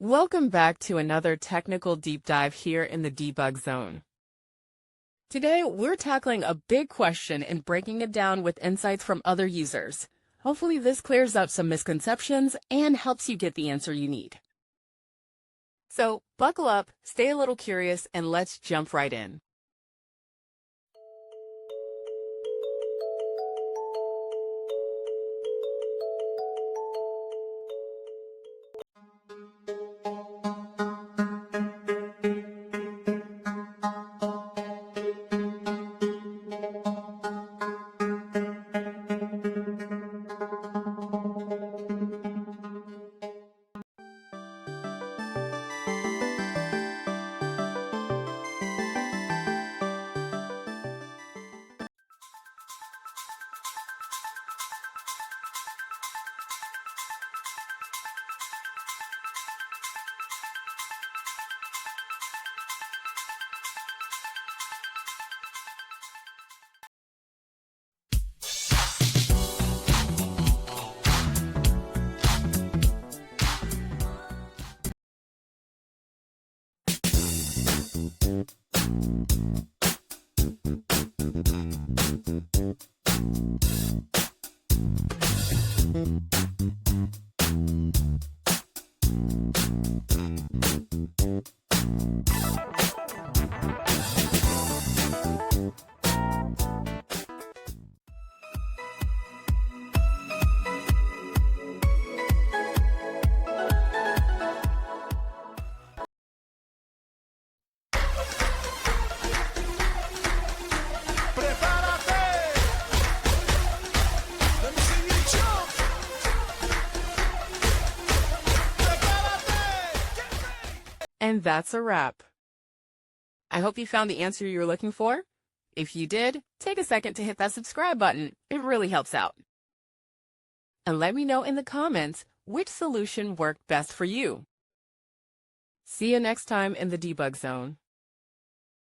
Welcome back to another technical deep dive here in the debug zone. Today, we're tackling a big question and breaking it down with insights from other users. Hopefully this clears up some misconceptions and helps you get the answer you need. So buckle up, stay a little curious, and let's jump right in. And that's a wrap. I hope you found the answer you were looking for. If you did, take a second to hit that subscribe button. It really helps out. And let me know in the comments which solution worked best for you. See you next time in the debug zone.